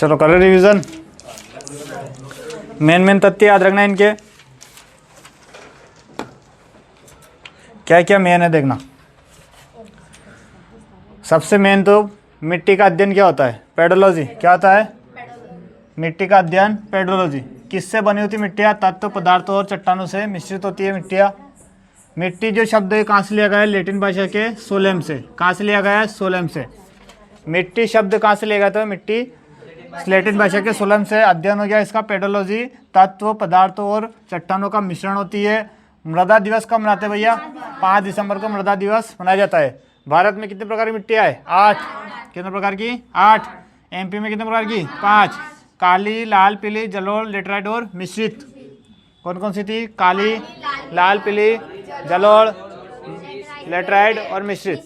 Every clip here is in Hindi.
चलो करो रिवीजन। मेन तथ्य याद रखना इनके, क्या क्या मेन है देखना। सबसे मेन तो मिट्टी का अध्ययन क्या होता है, पेडोलॉजी। क्या होता है? मिट्टी का अध्ययन, पेडोलॉजी। किससे बनी होती मिट्टियाँ? तत्व पदार्थों और चट्टानों से मिश्रित होती है मिट्टियाँ। मिट्टी जो शब्द है कहाँ से लिया गया है? लैटिन भाषा के सोलेम से। कहाँ से लिया गया है? सोलेम से। मिट्टी शब्द कहाँ से लिया गया था? मिट्टी लैटिन भाषा के सोलेम से। अध्ययन हो गया इसका पेडोलॉजी। तत्व पदार्थों और चट्टानों का मिश्रण होती है। मृदा दिवस कब मनाते हैं भैया? 5 दिसंबर को मृदा दिवस मनाया जाता है। भारत में कितने प्रकार की मिट्टियाँ है? 8। कितने प्रकार की? 8। एमपी में कितने प्रकार की? 5। काली, लाल, पीली, जलोढ़, लेटराइट और मिश्रित। कौन कौन सी थी? काली, लाल, पीली, जलोढ़, लेटराइट और मिश्रित।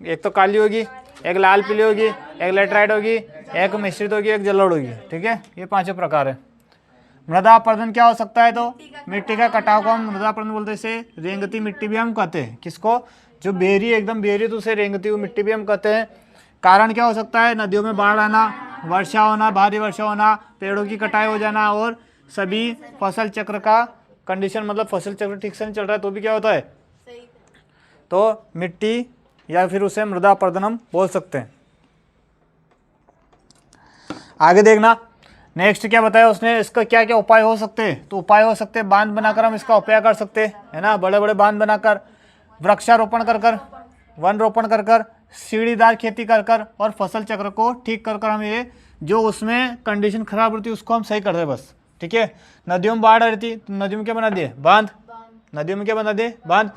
एक तो काली होगी, एक लाल पीली होगी, एक लेटराइट होगी, एक मिश्रित होगी, एक जलोढ़ होगी। ठीक है, ये 5 प्रकार है। मृदा अपरदन क्या हो सकता है? तो मिट्टी का कटाव को हम मृदा अपरदन बोलते हैं। इसे रेंगती मिट्टी भी हम कहते हैं। किसको? जो बेरी एकदम बेरी तो उसे रेंगती हुई मिट्टी भी हम कहते हैं। कारण क्या हो सकता है? नदियों में बाढ़ आना, वर्षा होना, भारी वर्षा होना, पेड़ों की कटाई हो जाना और सभी फसल चक्र का कंडीशन, मतलब फसल चक्र ठीक से नहीं चल रहा है तो भी क्या होता है? तो मिट्टी या फिर उसे मृदा अपरदन हम बोल सकते हैं। आगे देखना नेक्स्ट क्या बताया उसने, इसका क्या क्या उपाय हो सकते हैं? तो उपाय हो सकते हैं, बांध बनाकर हम इसका उपाय कर सकते हैं, है ना। बड़े बड़े बांध बनाकर, वृक्षारोपण कर कर, वन रोपण कर कर, सीढ़ीदार खेती कर कर और फसल चक्र को ठीक कर कर हम ये जो उसमें कंडीशन खराब होती है उसको हम सही कर रहे बस। ठीक है। नदियों में बाढ़ आ रही थी तो नदियों में क्या बना दिए? बांध। नदियों में क्या बना दिए? बांध।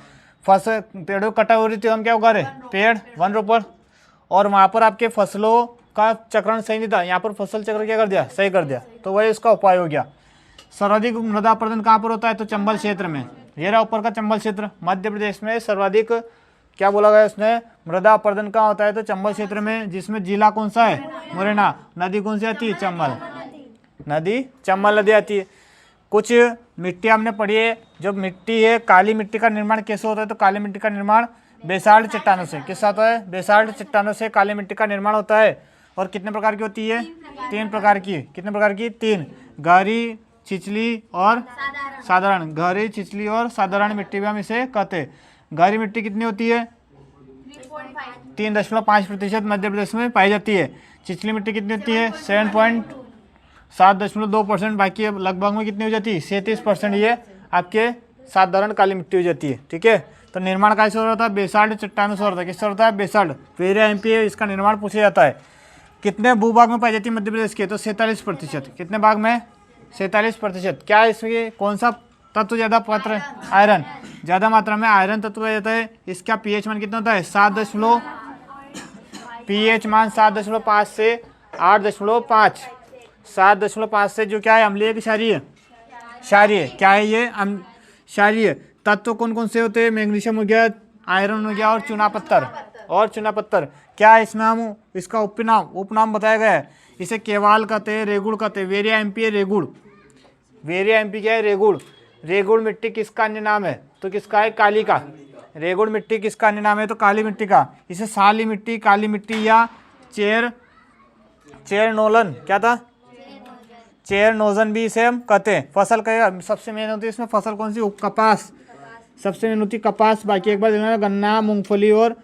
फसल पेड़ों की कटाई हो रही थी, हम क्या उगा रहे? पेड़, वन रोपण। और वहाँ पर आपके फसलों का चक्रण सही नहीं था, यहाँ पर फसल चक्र क्या कर दिया? सही कर दिया। तो वही उसका उपाय हो गया। सर्वाधिक मृदा अपरदन कहाँ पर होता है? तो चंबल क्षेत्र में। ये रहा ऊपर का चंबल क्षेत्र, मध्य प्रदेश में सर्वाधिक क्या बोला गया उसने? मृदा अपरदन कहाँ होता है? तो चंबल क्षेत्र में, जिसमें जिला कौन सा है? मुरैना। नदी कौन सी आती है? चंबल नदी, चंबल नदी आती है। कुछ मिट्टी हमने पढ़ी है। जो मिट्टी है, काली मिट्टी का निर्माण कैसे होता है? तो काली मिट्टी का निर्माण बेसाल्ट चट्टानों से। किससे होता है? बेसाल्ट चट्टानों से काली मिट्टी का निर्माण होता है। और कितने प्रकार की होती है? 3 प्रकार की। कितने प्रकार की? 3। गहरी, छिछली और साधारण। गहरी, छिछली और साधारण मिट्टी भी हम इसे कहते हैं। गहरी मिट्टी कितनी होती है? 3.5% मध्य प्रदेश में पाई जाती है। छिछली मिट्टी कितनी होती है? 7.2%। बाकी लगभग में कितनी हो जाती है? 37% ये आपके साधारण काली मिट्टी हो जाती है। ठीक है। तो निर्माण कैसे हो रहा था? बेसाल्ट चट्टानों से हो रहा था। किससे होता है? बेसाल्ट। वेरिया एमपी है, इसका निर्माण पूछा जाता है। कितने भूभाग में पाई जाती है मध्य प्रदेश के? तो 47%। कितने भाग में? 47%। क्या इसमें कौन सा तत्व ज़्यादा पात्र है? आयरन। ज़्यादा मात्रा में आयरन तत्व पाया जाता है। इसका पीएच मान कितना होता है? 7 पीएच मान 7.5 से 8.5। 7.5 से जो क्या है? अम्लीय कि क्षारीय? क्षारीय। क्या है ये? क्षारीय। तत्व कौन कौन से होते हैं? मैग्नीशियम हो गया, आयरन हो गया और चूना पत्थर। क्या है इसमें? हम इसका उपनाम बताया गया है। इसे केवाल कहते हैं, रेगुड़ कहते हैं। वेरिया एमपी है रेगुड़। वेरिया एमपी क्या है? रेगुड़। रेगुड़ मिट्टी किसका अन्य नाम है? तो किसका है? काली का। रेगुड़ मिट्टी किसका अन्य नाम है? तो काली मिट्टी का। इसे साली मिट्टी, काली मिट्टी या चेरनोलन, क्या था? चेरनोजन भी इसे हम कहते हैं। फसल का सबसे मेन होती है इसमें फसल कौन सी? कपास। सबसे मेन होती है कपास। बाकी एक बार देखना, गन्ना, मूंगफली और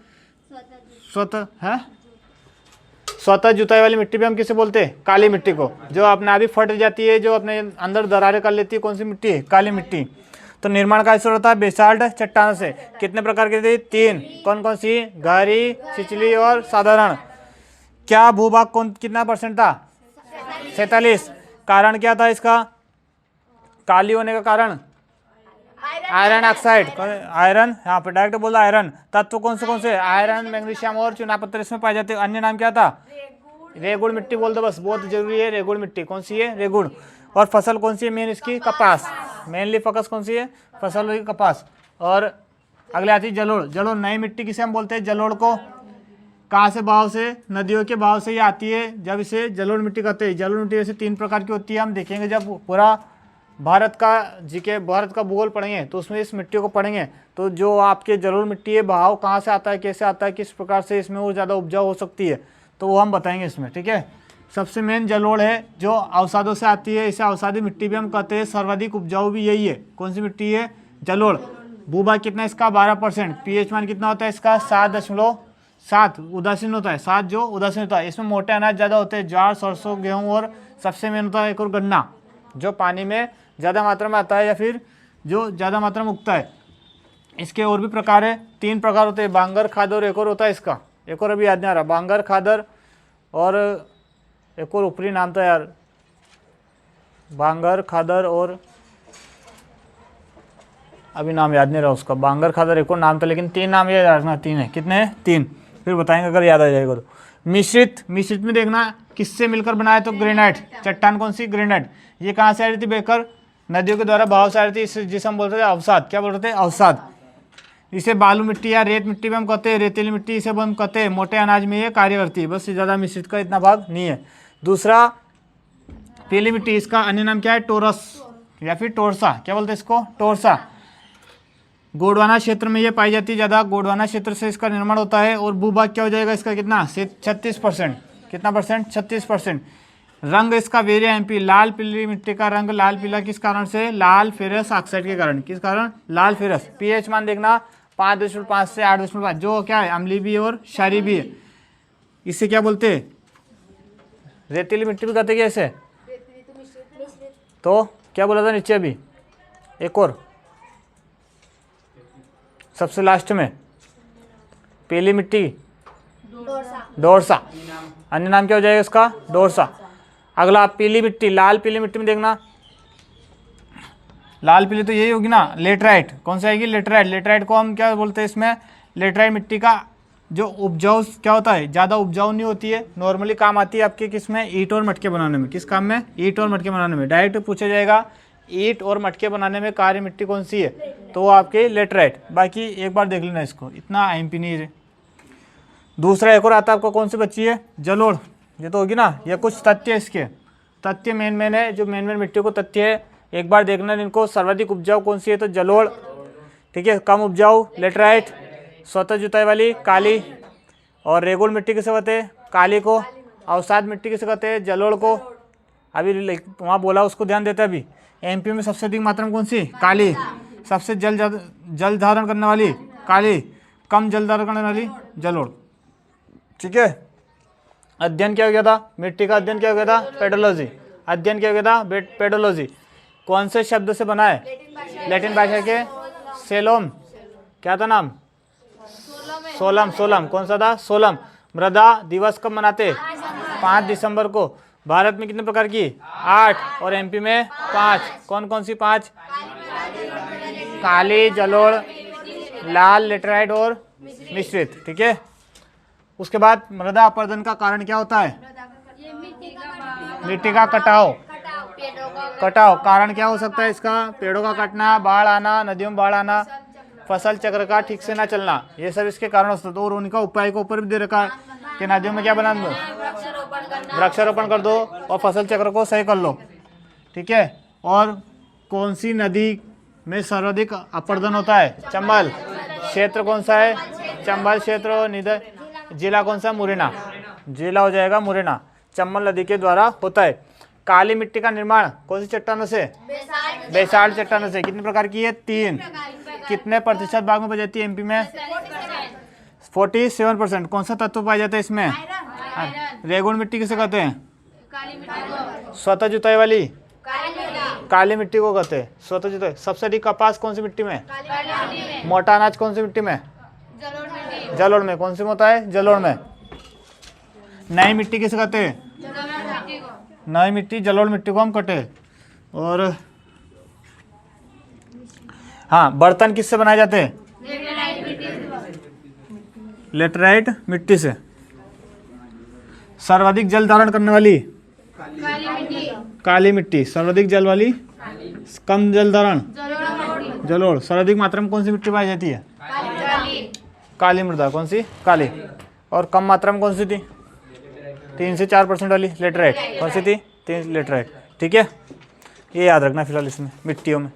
स्वतः जुताई वाली मिट्टी भी हम किसे बोलते हैं? काली मिट्टी को। जो अपने आप ही फट जाती है, जो अपने अंदर दरारें कर लेती है, कौन सी मिट्टी है? काली मिट्टी। तो निर्माण कैसे होता है? बेसाल्ट चट्टानों से। कितने प्रकार की थी? 3। कौन कौन सी? गहरी, छिछली और साधारण। क्या भूभाग कितना % था? 47। कारण क्या था इसका? काली होने का कारण आयरन ऑक्साइड। आयरन, यहाँ पे डायरेक्ट बोला आयरन। तत्व कौन से? आयरन, मैग्नीशियम और चूना पत्थर इसमें पाए जाते हैं। अन्य नाम क्या था? रेगुड़ मिट्टी बोल दो बस, बहुत जरूरी है। रेगुड़ मिट्टी कौन सी है? रेगुड़। और फसल कौन सी है मेन इसकी? कपास। मेनली फोकस कौन सी है? फसल होगी कपास। और अगले आती है जलोढ़। जलोढ़ नई मिट्टी किसे हम बोलते हैं? जलोढ़ को। कहाँ से? भाव से, नदियों के भाव से ये आती है, जब इसे जलोढ़ मिट्टी कहते हैं। जलोढ़ मिट्टी वैसे 3 प्रकार की होती है। हम देखेंगे जब पूरा भारत का जीके, भारत का भूगोल पढ़ेंगे तो उसमें इस मिट्टी को पढ़ेंगे। तो जो आपके जलोढ़ मिट्टी है, भाव कहाँ से आता है, कैसे आता है, किस प्रकार से इसमें वो ज़्यादा उपजाऊ हो सकती है, तो वो हम बताएंगे इसमें। ठीक है। सबसे मेन जलोढ़ है जो अवसादों से आती है, इसे अवसादी मिट्टी भी हम कहते हैं। सर्वाधिक उपजाऊ भी यही है। कौन सी मिट्टी है? जलोढ़। भूभाग कितना इसका? 12%। पीएच मान कितना होता है इसका? 7.7। उदासीन होता है, 7 जो उदासीन होता है। इसमें मोटे अनाज ज़्यादा होते हैं, ज्वार, सरसों, गेहूँ, और सबसे मेन होता है एक और गन्ना, जो पानी में ज़्यादा मात्रा में आता है या फिर जो ज़्यादा मात्रा में उगता है। इसके और भी प्रकार है, 3 प्रकार होते हैं, बांगर, खादर और एक और होता है इसका, एक और अभी याद नहीं आ रहा, बांगर, खादर और एक और ऊपरी नाम था यार, बांगर, खादर और अभी नाम याद नहीं रहा उसका। बांगर, खादर एक और नाम था, लेकिन 3 नाम याद रखना। 3 है। कितने हैं? 3। फिर बताएंगे अगर याद आ जाएगा तो। मिश्रित, मिश्रित में देखना किससे मिलकर बनाया, तो ग्रेनाइट। चट्टान कौन सी? ग्रेनाइट। ये कहाँ से आ रही थी? बहकर नदियों के द्वारा बहाव से आ रही थी, इसे जिसे हम बोलते थे अवसाद। क्या बोलते थे? अवसाद। इसे बालू मिट्टी या रेत मिट्टी में हम कहते हैं, रेतीली मिट्टी इसे हम कहते हैं। मोटे अनाज में ये कार्य करती है, बस ज़्यादा मिश्रित का इतना भाग नहीं है। दूसरा पीली मिट्टी, इसका अन्य नाम क्या है? टोरस या फिर टोरसा। क्या बोलते हैं इसको? टोरसा। गोंडवाना क्षेत्र में ये पाई जाती है ज़्यादा, गोंडवाना क्षेत्र से इसका निर्माण होता है। और भूभाग क्या हो जाएगा इसका? कितना? 36%। कितना परसेंट? 36%। रंग इसका वेरिया एमपी, लाल पीली मिट्टी का रंग लाल पीला किस कारण से? लाल फेरस ऑक्साइड के कारण। किस कारण? लाल फेरस। पीएच मान देखना 5.5 से 8.5, जो क्या है? अम्लीय भी और क्षारीय भी है। इसे क्या बोलते हैं? रेतीली मिट्टी भी कहते हैं इसे। तो क्या बोला था नीचे अभी? एक और सबसे लास्ट में पीली मिट्टी, डोरसा। अन्य नाम क्या हो जाएगा इसका? डोरसा। अगला पीली मिट्टी, लाल पीली मिट्टी में देखना, लाल पीली तो यही होगी ना, लेटराइट। कौन सी आएगी? लेटराइट। लेटराइट को हम क्या बोलते हैं इसमें? लेटराइट मिट्टी का जो उपजाऊ क्या होता है? ज़्यादा उपजाऊ नहीं होती है, नॉर्मली काम आती है आपके किस में? ईंट और मटके बनाने में। किस काम में? ईंट और मटके बनाने में। डायरेक्ट पूछा जाएगा ईंट और मटके बनाने में कार्य मिट्टी कौन सी है, तो वो आपके लेटराइट। बाकी एक बार देख लेना इसको, इतना एमपी नहीं है। दूसरा एक और आता है आपको, कौन सी बच्ची है? जलोढ़। ये तो होगी ना। ये कुछ तथ्य इसके, तथ्य मेन है, जो मेन मिट्टी को तथ्य है, एक बार देखना इनको। सर्वाधिक उपजाऊ कौन सी है? तो जलोढ़। ठीक है। कम उपजाऊ लेटराइट। स्वतः जुताई वाली काली। और रेगुल मिट्टी किसे कहते हैं? काली को। अवसाद मिट्टी किसे कहते हैं? जलोढ़ को। अभी वहाँ बोला उसको ध्यान देते। अभी एमपी में सबसे अधिक मात्रा में कौन सी? काली। सबसे जल धारण करने वाली काली, कम जल धारण करने वाली जलोढ़। ठीक है। अध्ययन क्या हो गया था? मिट्टी का अध्ययन क्या हो गया था? पेडोलॉजी। अध्ययन क्या हो गया था? पेडोलॉजी। कौन से शब्द से बना है? लैटिन भाषा के सेलोम। क्या था नाम? सोलम। सोलम कौन सा था? सोलम। मृदा दिवस कब मनाते? 5 दिसंबर को। भारत में कितने प्रकार की? 8 और एमपी में 5। कौन कौन सी 5? काली, जलोढ़, लाल, लेटराइट और मिश्रित। ठीक है। उसके बाद मृदा अपरदन का कारण क्या होता है? मिट्टी का कटाव। कटाव कारण क्या हो सकता है इसका? पेड़ों का कटना, बाढ़ आना, नदियों में बाढ़ आना, फसल चक्र का ठीक से ना चलना, ये सब इसके कारण हो सकते हैं। और उनका उपाय के ऊपर भी दे रखा है कि नदियों में क्या बना दो? वृक्षारोपण कर दो और फसल चक्र को सही कर लो। ठीक है। और कौन सी नदी में सर्वाधिक अपरदन होता है? चंबल। क्षेत्र कौन सा है? चंबल क्षेत्र। निधर जिला कौन सा? मुरैना। जिला हो जाएगा मुरैना। चंबल नदी के द्वारा होता है। काली मिट्टी का निर्माण कौन सी चट्टानों से? बेसाल्ट चट्टानों से। कितने प्रकार की है? 3। कितने प्रतिशत भाग में पाई जाती है एमपी में? 47%। कौन सा तत्व पाया जाता है इसमें? रेगुल मिट्टी किसे कहते हैं? स्वतः जुताई वाली काली मिट्टी को कहते हैं। स्वतः जुताई। सबसे अधिक कपास कौन सी मिट्टी में? मोटा अनाज कौन सी मिट्टी में? जलोढ़ में। कौन सी में होता है? जलोढ़ में। नई मिट्टी किसे कहते हैं? नई मिट्टी जलोढ़ मिट्टी को हम कहते। और हाँ, बर्तन किससे बनाए जाते हैं? लेटराइट मिट्टी से। सर्वाधिक जल धारण करने वाली काली मिट्टी। सर्वाधिक जल वाली, कम जल धारण जलोढ़। सर्वाधिक मात्रा में कौन सी मिट्टी पाई जाती है? काली मृदा। कौन सी? काली। और कम मात्रा में कौन सी थी? 3 से 4% वाली लेटराइट। कौन सी थी? 3 लेटराइट। ठीक है। ये याद रखना फिलहाल इसमें मिट्टियों में।